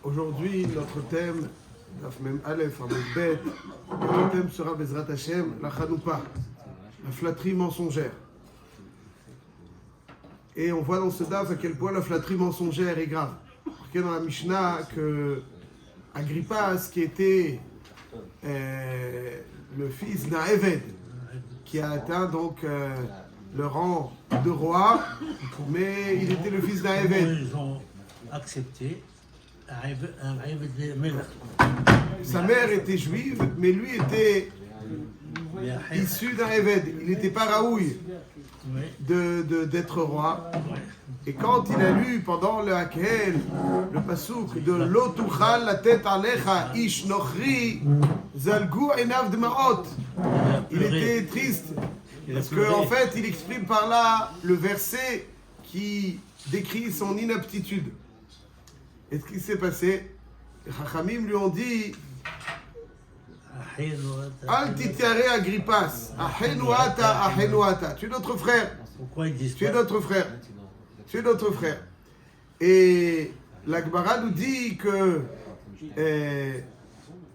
Aujourd'hui, notre thème, Daf Mem Aleph, Amud Bet, notre thème sera Bezrat Hashem, la Chanoupa, la flatterie mensongère. Et on voit dans ce Daf à quel point la flatterie mensongère est grave. Marqué dans la Mishnah que Agrippas, qui était le fils d'un Eved, qui a atteint donc le rang de roi, mais il était le fils d'un Eved. Ils ont accepté un Eved de Melech. Sa mère était juive, mais lui était issu d'un Eved. Il n'était pas raoui d'être roi. Et quand il a lu pendant le Hakel, le pasouk de Lotuchal la tête alecha ish nochri zalgu enav dmaot, il était triste parce qu'en fait il exprime par là le verset qui décrit son inaptitude. Et ce qui s'est passé, les Chachamim lui ont dit Al titiare Agrippas, ahenuata, ahenuata. Tu es notre frère. Pourquoi ils disent Tu es notre frère. Tu es notre frère. Et la Gemara nous dit que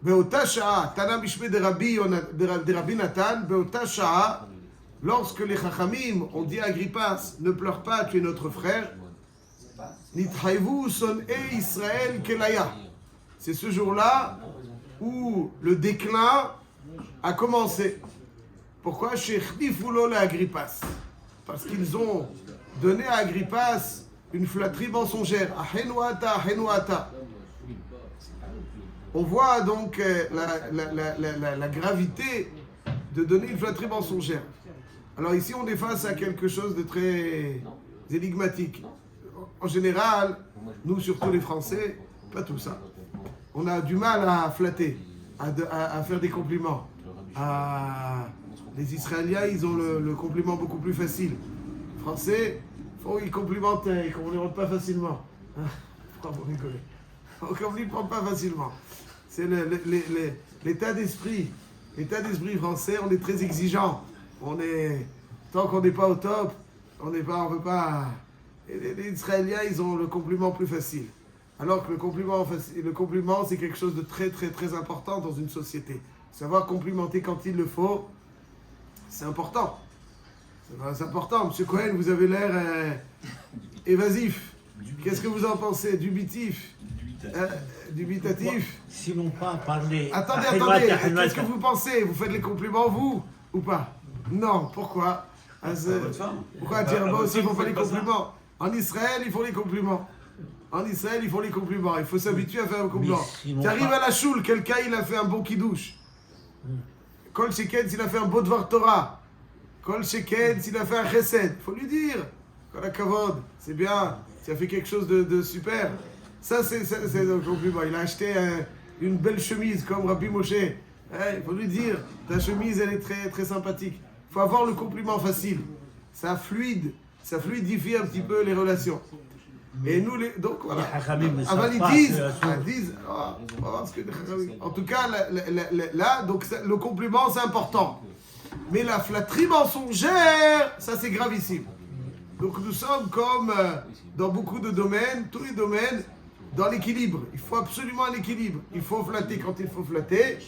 Be'ota sha'a, Tana Mishme de Rabbi Nathan, Be'ota sha'a, lorsque les Chachamim ont dit à Agrippas, ne pleure pas, tu es notre frère, Nithaïvu son e Israël kelaya. C'est ce jour-là où le déclin a commencé. Pourquoi chez Khnifulo le Agrippas? Parce qu'ils ont donné à Agrippas une flatterie mensongère. Ahenuata, ahenuata. On voit donc la gravité de donner une flatterie mensongère. Alors ici, on est face à quelque chose de très énigmatique. En général, nous, surtout les Français, pas tout ça. On a du mal à flatter, à faire des compliments. Les Israéliens, ils ont le compliment beaucoup plus facile. Les Français, ils complimentent et qu'on ne les rend pas facilement. Pourquoi vous rigolez? On ne les prend pas facilement. C'est l'état d'esprit. L'état d'esprit français, on est très exigeant. Tant qu'on n'est pas au top, on veut pas. Et les Israéliens, ils ont le compliment plus facile. Alors que le compliment, c'est quelque chose de très, très, très important dans une société. Savoir complimenter quand il le faut, c'est important. C'est important. Monsieur Cohen, vous avez l'air évasif. Qu'est-ce que vous en pensez? Dubitatif. Dubitatif. S'ils n'ont pas parlé. Attendez. Qu'est-ce que vous pensez? Vous faites les compliments, vous, ou pas? Non. Pourquoi? Pourquoi dire moi aussi, ils ne font pas les compliments? En Israël, ils font les compliments. En Israël, ils font les compliments. Il faut s'habituer à faire un compliment. Tu arrives à la choule, quelqu'un, il a fait un bon kidouche. Kol Sheken, s'il a fait un beau Dvar Torah. Kol Sheken, s'il a fait un chesed. Il faut lui dire. Kol HaKavod, c'est bien. Tu as fait quelque chose de super. Ça, c'est un compliment. Il a acheté une belle chemise comme Rabbi Moshe. Il faut lui dire, ta chemise, elle est très, très sympathique. Il faut avoir le compliment facile. Ça fluidifie un petit peu les relations. Et nous, donc voilà. Ils disent, on va voir ce que les Chachamim. En tout cas, là, donc le compliment, c'est important. Mais la flatterie mensongère, ça c'est gravissime. Donc nous sommes comme dans beaucoup de domaines, tous les domaines, dans l'équilibre. Il faut absolument un équilibre. Il faut flatter quand il faut flatter.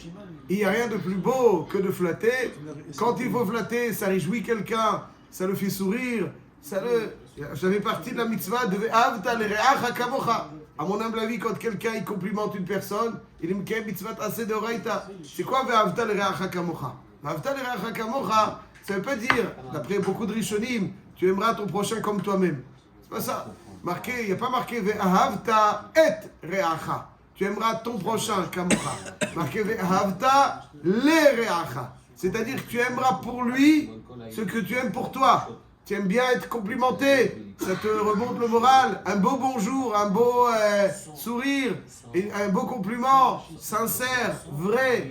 Il n'y a rien de plus beau que de flatter. Quand il faut flatter, ça réjouit quelqu'un, ça le fait sourire, J'avais partie de la mitzvah de Ve'avta l're'acha kamocha. À mon humble avis, quand quelqu'un il complimente une personne, il est mekayem mitzvah assez de oraita. C'est quoi Ve'avta l're'acha kamocha? Ve'avta l're'acha kamocha, ça ne veut pas dire, d'après beaucoup de rishonim, tu aimeras ton prochain comme toi-même. C'est pas ça. Il n'y a pas marqué Ve'avta et re'acha. Tu aimeras ton prochain kamocha. Marqué Ve'avta le re'acha. C'est-à-dire que tu aimeras pour lui ce que tu aimes pour toi. Tu aimes bien être complimenté, ça te remonte le moral. Un beau bonjour, un beau sourire, et un beau compliment, sincère, vrai.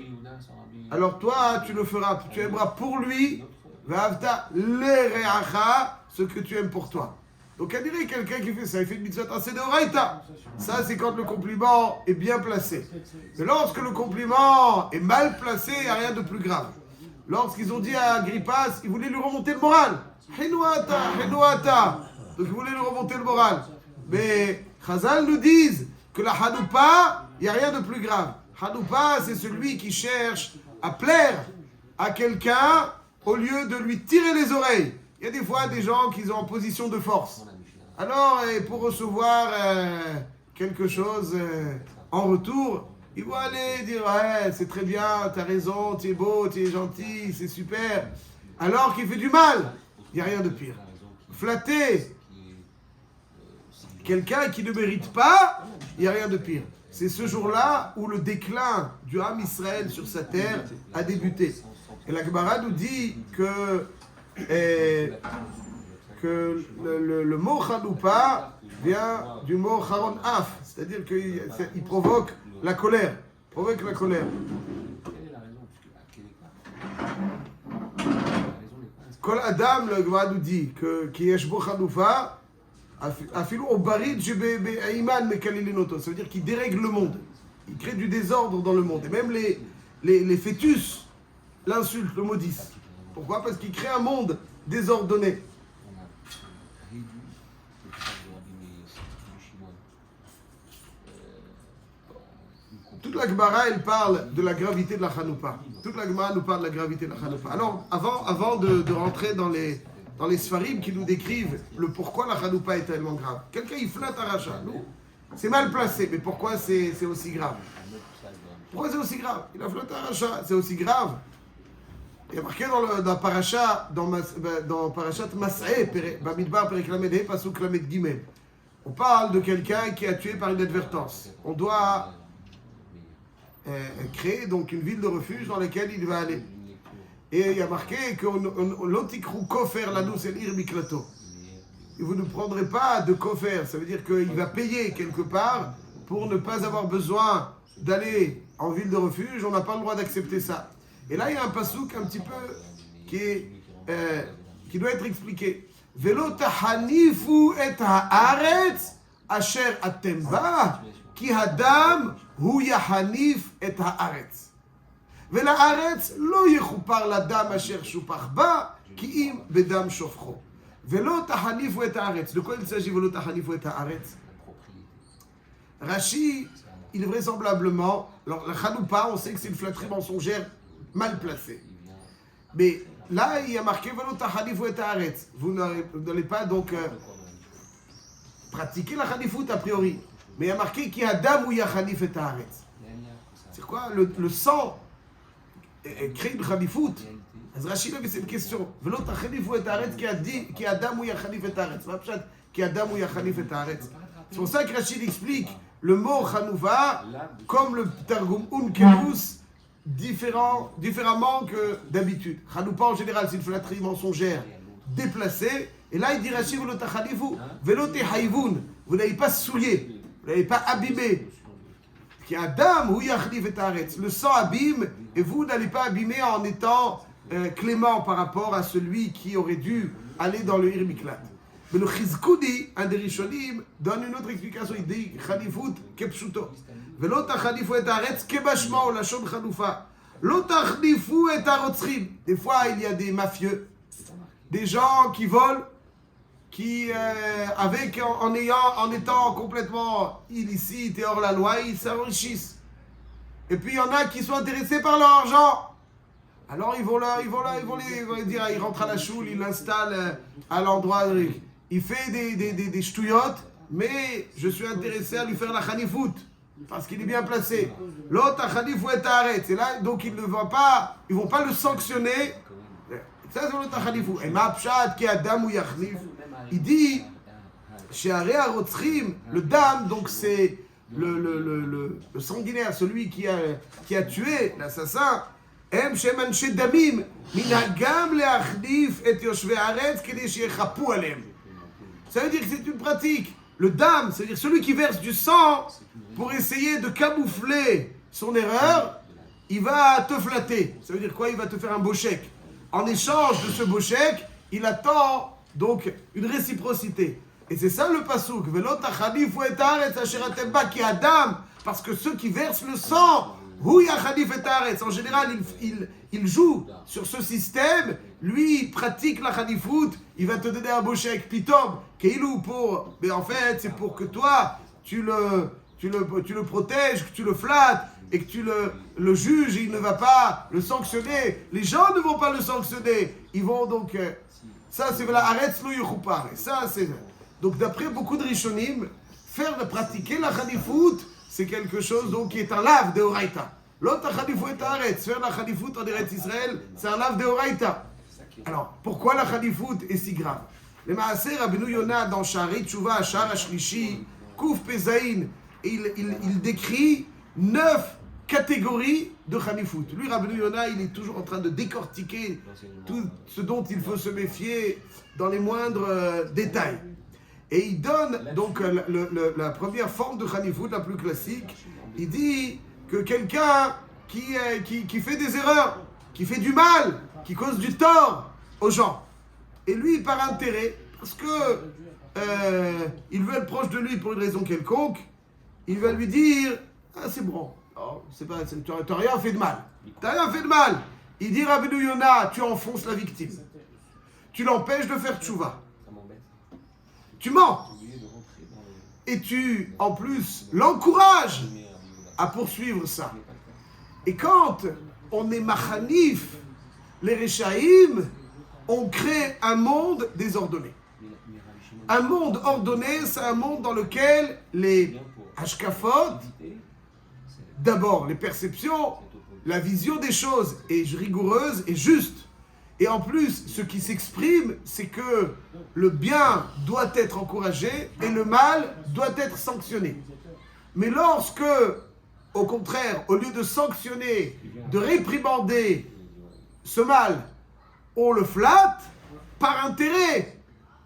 Alors toi, tu le feras, tu aimeras pour lui, V'avta l'ereacha, ce que tu aimes pour toi. Donc on dirait quelqu'un qui fait ça, il fait une mitzvah assez de oraita. Ça, c'est quand le compliment est bien placé. Mais lorsque le compliment est mal placé, il n'y a rien de plus grave. Lorsqu'ils ont dit à Agrippas, ils voulaient lui remonter le moral. Henuata. Donc ils voulaient lui remonter le moral. Mais Chazal nous disent que la Hanoupa, il n'y a rien de plus grave. Hanoupa, c'est celui qui cherche à plaire à quelqu'un au lieu de lui tirer les oreilles. Il y a des fois des gens qui sont en position de force. Alors, pour recevoir quelque chose en retour, ils vont aller dire « Ouais, c'est très bien, t'as raison, t'es beau, t'es gentil, c'est super. » Alors qu'il fait du mal. Il n'y a rien de pire. Flatter quelqu'un qui ne mérite pas, il n'y a rien de pire. C'est ce jour-là où le déclin du Ham Israël sur sa terre a débuté. Et la Gemara nous dit que le mot Chanoupa vient du mot Charon Af, c'est-à-dire qu'il provoque la colère. Provoque la colère. Kol Adam, le Gemara nous dit que qui yesh bo Chanoufa, afilou au barid Iman mekalilinoto, ça veut dire qu'il dérègle le monde, il crée du désordre dans le monde, et même les fœtus l'insultent, le maudissent. Pourquoi? Parce qu'il crée un monde désordonné. Toute la Gemara, elle parle de la gravité de la Chanoupa. Toute la Gemara nous parle de la gravité de la Chanoupa. Alors, avant de rentrer dans les Sfarim qui nous décrivent le pourquoi la Chanoupa est tellement grave. Quelqu'un, il flatte un rachat. Nous, c'est mal placé, mais pourquoi c'est aussi grave? Pourquoi c'est aussi grave? Il a flatté un rachat, c'est aussi grave. Il y a marqué dans Parashat Mas'eh, Bamidbar, Perek Lamed He, Pasuk Lamed Gimel. On parle de quelqu'un qui a tué par inadvertance. On doit créer donc une ville de refuge dans laquelle il va aller. Et il y a marqué que l'otikrou kofer lanou c'est l'ir miklato. Et vous ne prendrez pas de kofer, ça veut dire qu'il va payer quelque part pour ne pas avoir besoin d'aller en ville de refuge. On n'a pas le droit d'accepter ça. Et là il y a un pasouk un petit peu qui doit être expliqué. Velo tahanifu et haaretz asher atem ba ki hadam hu yahanif et haaretz. ולארץ לא יכופר לדם אשר שופך בה, כי אם בדם שופכו. ולא תחניפו את הארץ. De quoi il s'agit ולא תחניפו את הארץ? Rashi, il est vraisemblablement, alors la Chanoupa, on sait que c'est une flatterie mensongère mal placée. Mais là, il y a marqué ולא תחניפו את הארץ. Vous n'allez pas donc pratiquer la Chanifout a priori. Mais il y a marqué qui Adam ou Yachanif et Haaretz. C'est quoi le sang crée une Chanifout. אז רש"י מביא cette question. ולא תחניפו את הארץ כי אדם הוא יחניף את הארץ. מה פשוט? כי אדם הוא יחניף את הארץ. C'est pour ça que Rachid explique le mot Chanouva comme le Targum Unkelus différemment que d'habitude. Chanoupa en général c'est une flatterie mensongère déplacée. Et là il dit Rachid velo tachanifu velo tehayvun. Vous n'avez pas souillé, vous n'avez pas abîmé. Qui Adam ou yachnif et haaretz. Le sang abîme et vous n'allez pas abîmer en étant clément par rapport à celui qui aurait dû aller dans le Hirmiklat. Mais le Chizkoudi, un des Rishonim, donne une autre explication. Il dit Chanifut kepshuto. Velo tachanifu et haaretz kebashma ou lashon chanoufa. Lo tachanifu et harotzrim. Des fois, il y a des mafieux, des gens qui volent, qui, en étant complètement illicites et hors la loi, ils s'enrichissent. Et puis, il y en a qui sont intéressés par leur argent. Alors, ils vont dire, il rentre à la choule, il l'installe à l'endroit, il fait des ch'touillottes, mais je suis intéressé à lui faire la chanifout, parce qu'il est bien placé. L'autre, chanifou et haaretz. Et là, donc, ils vont pas le sanctionner. Ça, c'est l'autre chanifou. Et ma pshat, qui Adam ou yachnif, il dit, chez Aré Arotzrim, le dam, donc c'est le sanguinaire, celui qui a tué l'assassin. הם שהם אנשי דמים, מנהגם להחליף את יושבי הארץ כדי שיחפו עליהם. Ça veut dire que c'est une pratique. Le dam, c'est-à-dire celui qui verse du sang pour essayer de camoufler son erreur, il va te flatter. Ça veut dire quoi? Il va te faire un beau chèque. En échange de ce beau chèque, il attend donc une réciprocité. Et c'est ça le pasouk. Velo tachanifu et haaretz asher atem ba ki adam, parce que ceux qui versent le sang, en général, il joue sur ce système. Lui, il pratique la chanifout. Il va te donner un beau chèque. Pitom, keilou pour. Mais en fait, c'est pour que toi, tu tu le protèges, que tu le flattes et que tu le juges et il ne va pas le sanctionner. Les gens ne vont pas le sanctionner. Ils vont donc... ça, c'est la Aretz lo yuchupar. Ça, c'est... Donc, d'après beaucoup de Rishonim, pratiquer la Khalifout, c'est quelque chose donc, qui est un lave de Horaïta. L'autre Khalifout est un Aretz. Faire la Khalifout en Eretz Israël, c'est un lave de Horaïta. Alors, pourquoi la Khalifout est si grave? Le Maaser Rabbeinu Yonah dans Sha'arei Tshuva, Sha'ar HaShlishi, Kouf Pezaïn, il décrit 9 catégories de Khalifout. Lui, Rabbeinu Yonah, il est toujours en train de décortiquer tout ce dont il faut se méfier dans les moindres détails. Et il donne donc la première forme de Khalifout, la plus classique. Il dit que quelqu'un qui fait des erreurs, qui fait du mal, qui cause du tort aux gens, et lui, par intérêt, parce que il veut être proche de lui pour une raison quelconque, il va lui dire « Ah, c'est bon, oh, tu n'as rien fait de mal. Tu n'as rien fait de mal. » Il dit Rabbeinu Yonah, tu enfonces la victime. Tu l'empêches de faire tchouva. Tu mens. Et tu, en plus, l'encourages à poursuivre ça. Et quand on est machanif, les Réchaïm, on crée un monde désordonné. Un monde ordonné, c'est un monde dans lequel les hashkafot, d'abord les perceptions, la vision des choses est rigoureuse et juste. Et en plus, ce qui s'exprime, c'est que le bien doit être encouragé et le mal doit être sanctionné. Mais lorsque, au contraire, au lieu de sanctionner, de réprimander ce mal, on le flatte, par intérêt,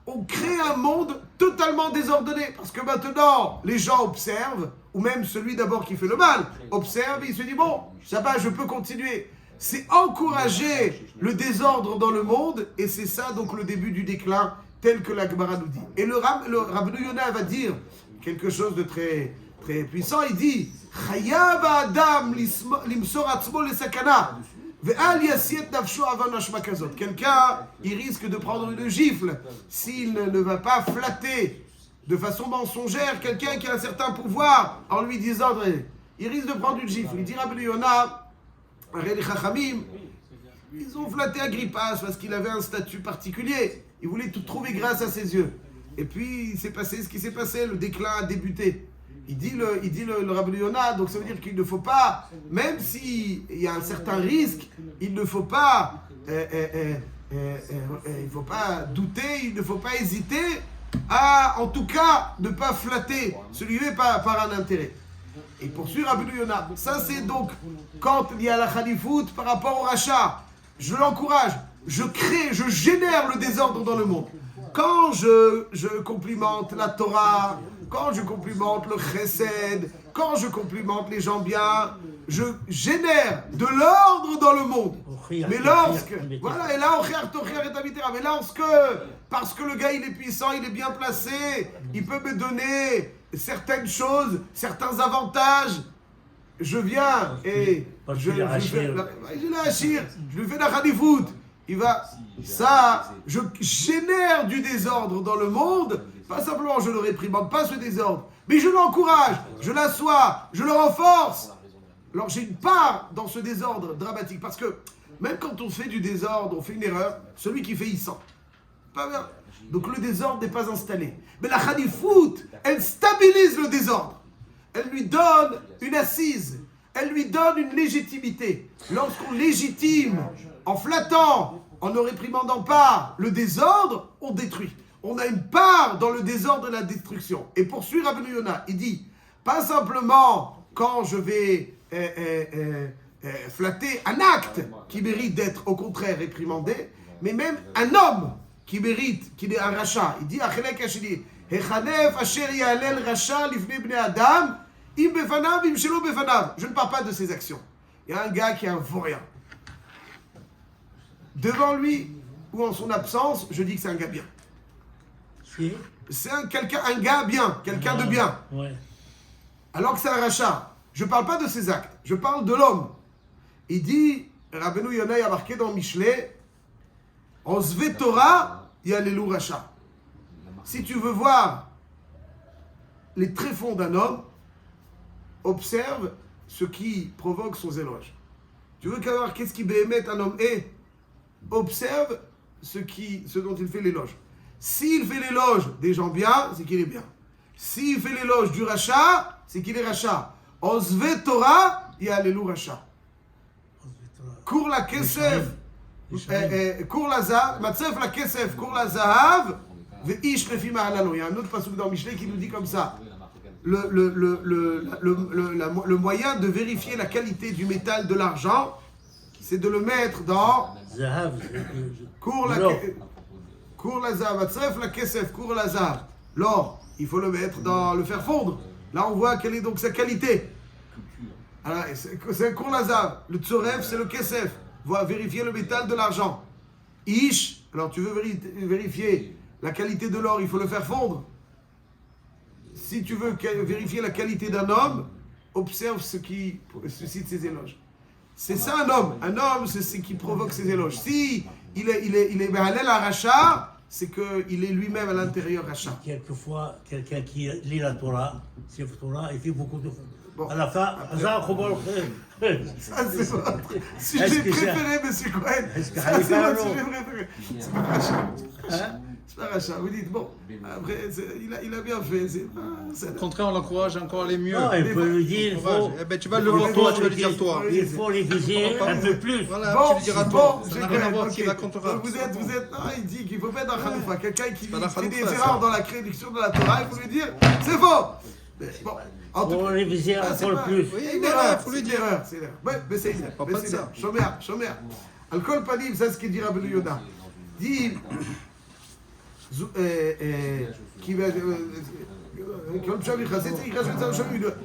on crée un monde totalement désordonné. Parce que maintenant, les gens observent, ou même celui d'abord qui fait le mal, observe et il se dit, bon, ça va, je peux continuer. C'est encourager le désordre dans le monde, et c'est ça donc le début du déclin, tel que la Gemara nous dit. Et le Rabbeinu Yonah va dire quelque chose de très, très puissant, il dit, Chayav Adam limsor atzmo lesakana. Quelqu'un, il risque de prendre une gifle s'il ne va pas flatter de façon mensongère quelqu'un qui a un certain pouvoir en lui disant, il risque de prendre une gifle. Il dit Rabbeinu Yonah, les Chachamim, ils ont flatté Agrippas parce qu'il avait un statut particulier. Il voulait tout trouver grâce à ses yeux. Et puis il s'est passé ce qui s'est passé, le déclin a débuté. Il dit le Rabbeinu Yonah, donc ça veut dire qu'il ne faut pas, même s'il y a un certain risque, il ne faut pas, douter, il ne faut pas hésiter à, en tout cas, ne pas flatter celui-là par un intérêt. Et poursuit Rabbeinu Yonah. Ça c'est donc quand il y a la khalifout par rapport au rachat. Je l'encourage, je génère le désordre dans le monde. Quand je complimente la Torah, quand je complimente le chesed, quand je complimente les gens bien, je génère de l'ordre dans le monde. Mais lorsque, voilà, et là, mais lorsque, parce que le gars il est puissant, il est bien placé, il peut me donner certaines choses, certains avantages, je viens et je lui fais la khalifout. Il va, ça, je génère du désordre dans le monde, pas simplement je ne réprimande pas ce désordre, mais je l'encourage, je l'assois, je le renforce. Alors j'ai une part dans ce désordre dramatique, parce que même quand on fait du désordre, on fait une erreur, celui qui fait il sent. Pas bien. Donc le désordre n'est pas installé. Mais la khalifout, elle stabilise le désordre. Elle lui donne une assise, elle lui donne une légitimité. Lorsqu'on légitime, en flattant, en ne réprimandant pas le désordre, on détruit. On a une part dans le désordre et la destruction. Et poursuit Rabbeinu Yonah, il dit, pas simplement quand je vais flatter un acte qui mérite d'être au contraire réprimandé, mais même un homme qui mérite, qui est un rachat. Il dit, Hechanef asher ya'alel racha lifnei bnei adam, im befanav, im shelo befanav. Je ne parle pas de ses actions. Il y a un gars qui est un vaurien. Devant lui, ou en son absence, je dis que c'est un gars bien. C'est un gars bien, quelqu'un de bien. Ouais. Alors que c'est un rachat. Je ne parle pas de ses actes, je parle de l'homme. Il dit, Rabbeinu Yonah a marqué dans Michelet, en Zve Torah, il y a les loups rachats. Si tu veux voir les tréfonds d'un homme, observe ce qui provoque son éloge. Tu veux savoir qu'est-ce qui béhémet un homme est? Observe ce dont il fait l'éloge. S'il fait l'éloge des gens bien, c'est qu'il est bien. S'il fait l'éloge du rachat, c'est qu'il est rachat. Ozve Torah, yalelu rachat. Cours la kesef, cours la zahav, matzef la kesef, cours la zahav, ve'ish lefi ma'alano. Il y a un autre passage dans Michelet qui nous dit comme ça. Le moyen de vérifier la qualité du métal de l'argent, c'est de le mettre dans cours la zahav, matzef la kesef, cours la zahav. L'or, il faut le mettre le faire fondre. Là, on voit quelle est donc sa qualité. Alors, c'est cours la zahav. Le tsoref, c'est le kesef. Vérifier le métal de l'argent. Ish, alors tu veux vérifier la qualité de l'or, il faut le faire fondre. Si tu veux vérifier la qualité d'un homme, observe ce qui suscite ses éloges. C'est ça un homme. Un homme, c'est ce qui provoque ses éloges. Si il est Behalel à Racha, c'est qu'il est lui-même à l'intérieur Racha. Quelquefois, quelqu'un qui lit la Torah, il fait beaucoup de... Bon. À la fin, ça, c'est votre sujet préféré, monsieur Cohen. Ça, c'est votre sujet préféré. C'est pas Racha. C'est pas Racha. Vous dites, bon, après, il a bien fait. Au contraire, on l'encourage à encore aller mieux. Non, il peut lui dire, il faut... tu vas le voir toi, tu vas lui dire toi. Il faut les viser un peu plus. Voilà, bon, tu lui diras toi. Bon, ça n'a rien à voir qui racontera. Donc vous êtes, non, il dit qu'il faut mettre un Hanoufa. Quelqu'un qui fait des erreurs dans la traduction de la Torah, il faut lui dire, c'est faux. Bon, en tout Pour les viser un peu plus. Oui, c'est une voilà, erreur, faut lui c'est une dire. erreur, c'est une erreur. Ouais, mais c'est une erreur. Pas de ça. Shomer. Al-Kol Panim, ça c'est ce qu'il dit Rabbi Yoda. Dit,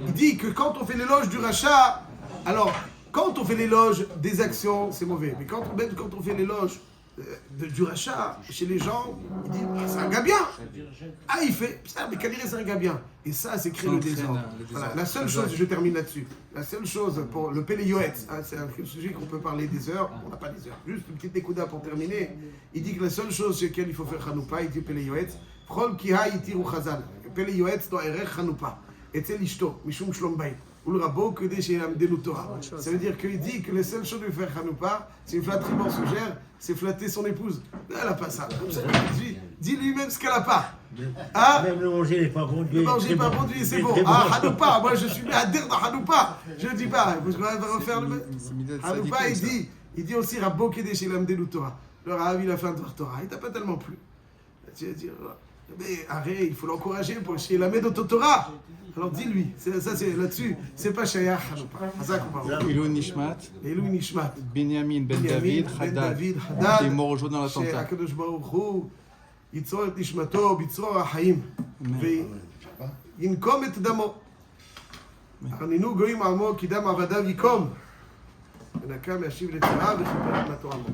il dit que quand on fait l'éloge du rachat, alors quand on fait l'éloge des actions, c'est mauvais. Mais même quand on fait l'éloge du rachat, chez les gens, il dit c'est un gars bien. Ah, il fait putain, mais Kaniré c'est un gars bien. Et ça, c'est créer le désordre. Voilà, la seule chose, je termine là-dessus. La seule chose pour le Pélé Yoetz, c'est un sujet qu'on peut parler des heures. On n'a pas des heures. Juste une petite écouda pour terminer. Il dit que la seule chose sur laquelle il faut faire Hanoupa, il dit Pélé Yoetz, Chol Kiha Yitiru Chazal. Pélé Yoetz doit errer Hanoupa. Et c'est l'ishto, Mishum Shlom Bayit. Ou le rabot que des chez Torah. Ça veut dire qu'il dit que les seules choses de faire Hanoupa, c'est une flatterie mensongère, c'est flatter son épouse. Elle n'a pas ça. Dis lui-même ce qu'elle n'a pas. Ah, même le manger n'est pas bon. le manger n'est pas bon, c'est bon. Ah, Hanoupa, moi je suis mis à dire dans Hanoupa. Je ne dis pas, parce qu'on va refaire le. Hanoupa, il dit aussi rabot que des chez Torah. Le Rav, il a fait un Torah. Il t'a pas tellement plu. Tu vas dire, mais arrête, il faut l'encourager pour chez la Torah. Alors dis-lui, ça c'est là-dessus, c'est pas Shayach Hanoupa. Ilou Nishmat, Binyamin Ben David, Haddad, qui est mort aujourd'hui dans l'attentat. שהקדוש ברוך הוא ייצור את נשמתו בצרור החיים וינקום את דמו. הרנינו גויים עמו כי דם עבדיו יקום ונקם ישיב לתורה וכיפר את נתו עמו.